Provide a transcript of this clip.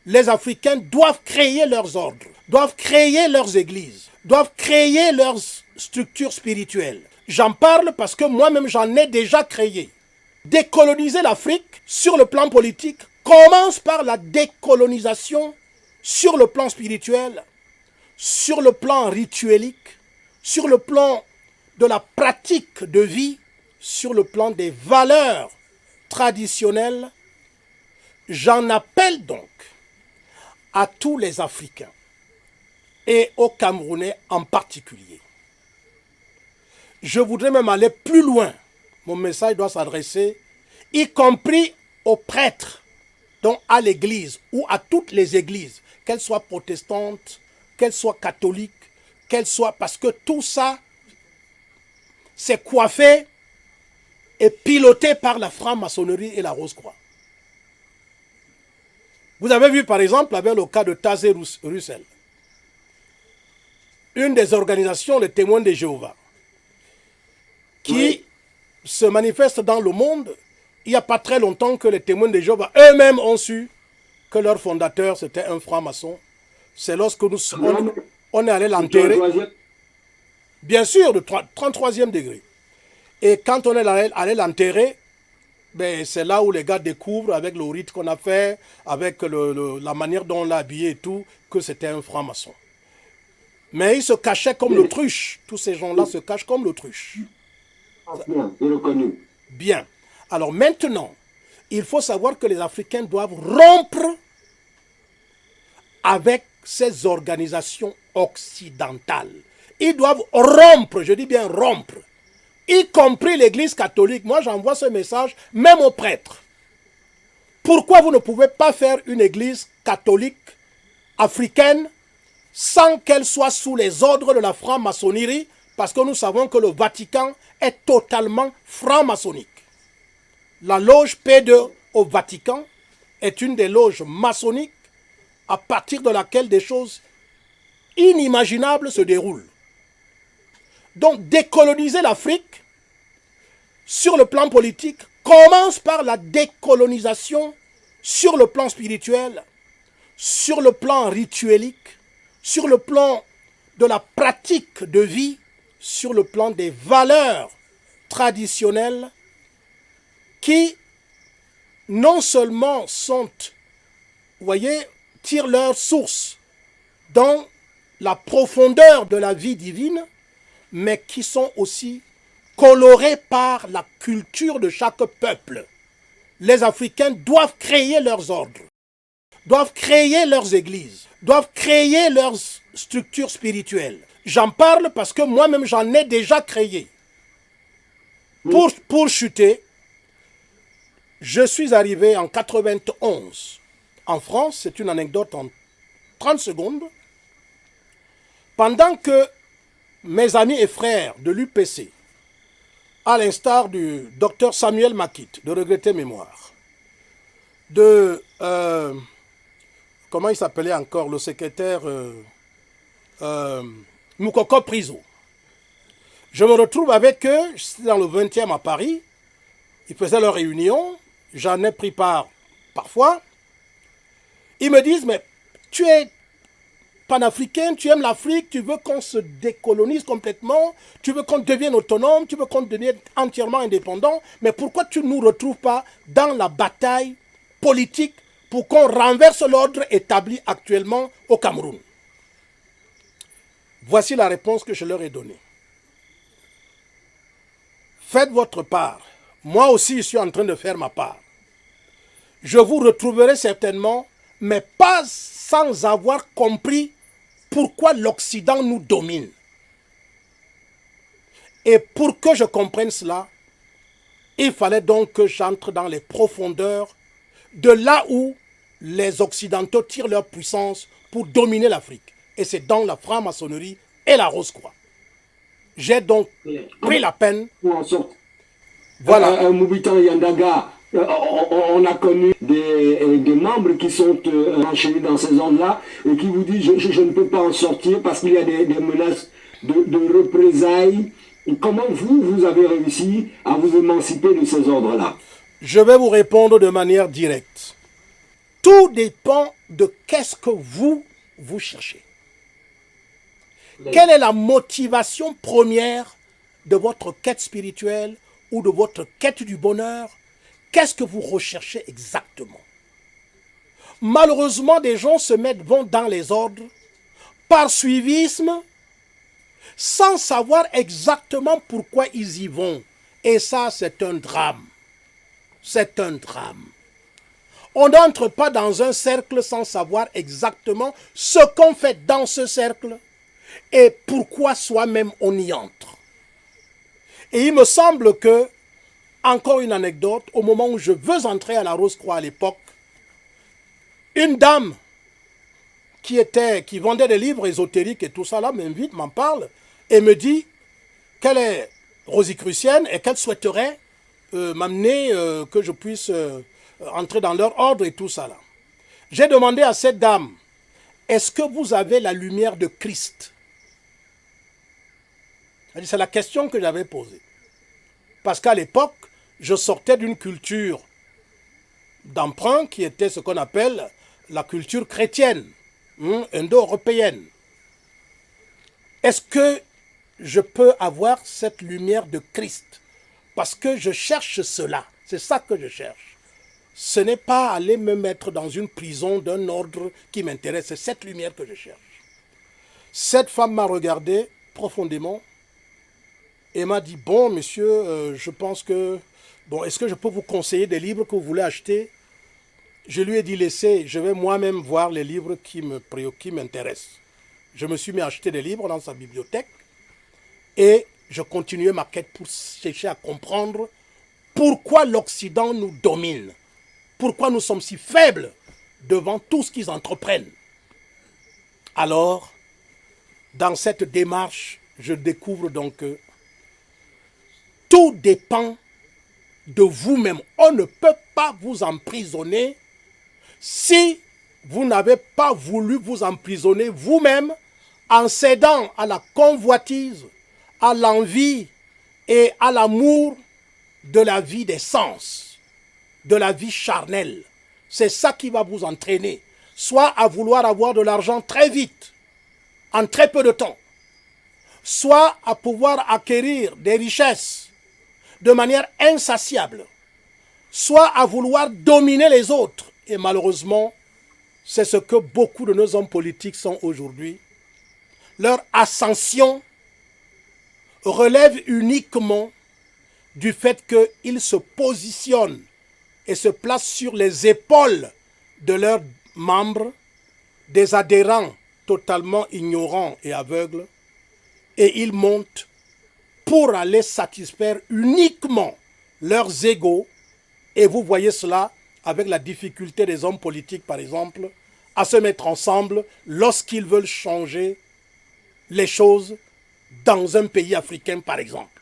les Africains doivent créer leurs ordres, doivent créer leurs églises, doivent créer leurs structures spirituelles. J'en parle parce que moi-même j'en ai déjà créé. Décoloniser l'Afrique sur le plan politique commence par la décolonisation sur le plan spirituel, sur le plan rituelique, sur le plan de la pratique de vie, sur le plan des valeurs traditionnelles. J'en appelle donc à tous les Africains et aux Camerounais en particulier. Je voudrais même aller plus loin. Mon message doit s'adresser, y compris aux prêtres, donc à l'église ou à toutes les églises, qu'elles soient protestantes, qu'elles soient catholiques, qu'elles soient... Parce que tout ça, c'est coiffé et piloté par la franc-maçonnerie et la Rose-Croix. Vous avez vu par exemple avec le cas de Taze Russell, une des organisations, les témoins de Jéhovah, qui se manifeste dans le monde. Il n'y a pas très longtemps que les témoins de Jéhovah eux-mêmes ont su que leur fondateur c'était un franc-maçon. C'est lorsque on est allé l'enterrer. Bien sûr, de 33e degré. Et quand on est allé l'enterrer, ben, c'est là où les gars découvrent, avec le rite qu'on a fait, avec la manière dont on l'a habillé et tout, que c'était un franc-maçon. Mais ils se cachaient comme l'autruche. Tous ces gens-là se cachent comme l'autruche. Bien, reconnu. Bien. Alors maintenant, il faut savoir que les Africains doivent rompre avec ces organisations occidentales. Ils doivent rompre, je dis bien rompre, y compris l'Église catholique. Moi, j'envoie ce message même aux prêtres. Pourquoi vous ne pouvez pas faire une Église catholique africaine sans qu'elle soit sous les ordres de la franc-maçonnerie? Parce que nous savons que le Vatican est totalement franc-maçonnique. La loge P2 au Vatican est une des loges maçonniques à partir de laquelle des choses inimaginables se déroulent. Donc décoloniser l'Afrique sur le plan politique commence par la décolonisation sur le plan spirituel, sur le plan rituelique, sur le plan de la pratique de vie, sur le plan des valeurs traditionnelles qui non seulement sont, vous voyez, tirent leur source dans la profondeur de la vie divine, mais qui sont aussi colorées par la culture de chaque peuple. Les Africains doivent créer leurs ordres, doivent créer leurs églises, doivent créer leurs structures spirituelles. J'en parle parce que moi-même j'en ai déjà créé. Pour chuter, je suis arrivé en 91 en France, c'est une anecdote en 30 secondes, pendant que mes amis et frères de l'UPC, à l'instar du docteur Samuel Makit, de regretter mémoire, de, comment il s'appelait encore, le secrétaire Moukoko Priso. Je me retrouve avec eux, j'étais dans le 20e à Paris, ils faisaient leur réunion, j'en ai pris part parfois. Ils me disent, mais tu es panafricain, tu aimes l'Afrique, tu veux qu'on se décolonise complètement, tu veux qu'on devienne autonome, tu veux qu'on devienne entièrement indépendant, mais pourquoi tu ne nous retrouves pas dans la bataille politique pour qu'on renverse l'ordre établi actuellement au Cameroun? Voici la réponse que je leur ai donnée. Faites votre part. Moi aussi, je suis en train de faire ma part. Je vous retrouverai certainement, mais pas sans avoir compris pourquoi l'Occident nous domine. Et pour que je comprenne cela, il fallait donc que j'entre dans les profondeurs de là où les Occidentaux tirent leur puissance pour dominer l'Afrique. Et c'est dans la franc-maçonnerie et la Rose-Croix. J'ai donc pris la peine. Voilà. Moubitan Yandaga, on a connu des membres qui sont enchaînés dans ces zones-là et qui vous disent je ne peux pas en sortir parce qu'il y a des menaces de représailles. Comment vous avez réussi à vous émanciper de ces ordres-là? Je vais vous répondre de manière directe. Tout dépend de qu'est-ce que vous cherchez. Quelle est la motivation première de votre quête spirituelle ou de votre quête du bonheur? Qu'est-ce que vous recherchez exactement? Malheureusement, des gens vont dans les ordres par suivisme sans savoir exactement pourquoi ils y vont. Et ça, c'est un drame. C'est un drame. On n'entre pas dans un cercle sans savoir exactement ce qu'on fait dans ce cercle et pourquoi soi-même on y entre. Et il me semble que, encore une anecdote, au moment où je veux entrer à la Rose-Croix à l'époque, une dame qui vendait des livres ésotériques et tout ça là m'invite, m'en parle et me dit qu'elle est rosicrucienne et qu'elle souhaiterait m'amener, que je puisse entrer dans leur ordre et tout ça là. J'ai demandé à cette dame, est-ce que vous avez la lumière de Christ? C'est la question que j'avais posée. Parce qu'à l'époque, je sortais d'une culture d'emprunt qui était ce qu'on appelle la culture chrétienne, indo-européenne. Est-ce que je peux avoir cette lumière de Christ? Parce que je cherche cela. C'est ça que je cherche. Ce n'est pas aller me mettre dans une prison d'un ordre qui m'intéresse. C'est cette lumière que je cherche. Cette femme m'a regardé profondément et m'a dit, bon, monsieur, je pense que... Bon, est-ce que je peux vous conseiller des livres que vous voulez acheter? Je lui ai dit, laissez, je vais moi-même voir les livres qui m'intéressent. Je me suis mis à acheter des livres dans sa bibliothèque et je continuais ma quête pour chercher à comprendre pourquoi l'Occident nous domine, pourquoi nous sommes si faibles devant tout ce qu'ils entreprennent. Alors, dans cette démarche, je découvre donc que tout dépend de vous-même. On ne peut pas vous emprisonner si vous n'avez pas voulu vous emprisonner vous-même en cédant à la convoitise, à l'envie et à l'amour de la vie des sens, de la vie charnelle. C'est ça qui va vous entraîner, soit à vouloir avoir de l'argent très vite, en très peu de temps, soit à pouvoir acquérir des richesses de manière insatiable, soit à vouloir dominer les autres. Et malheureusement, c'est ce que beaucoup de nos hommes politiques sont aujourd'hui. Leur ascension relève uniquement du fait qu'ils se positionnent et se placent sur les épaules de leurs membres, des adhérents totalement ignorants et aveugles, et ils montent pour aller satisfaire uniquement leurs égos. Et vous voyez cela avec la difficulté des hommes politiques, par exemple, à se mettre ensemble lorsqu'ils veulent changer les choses dans un pays africain, par exemple.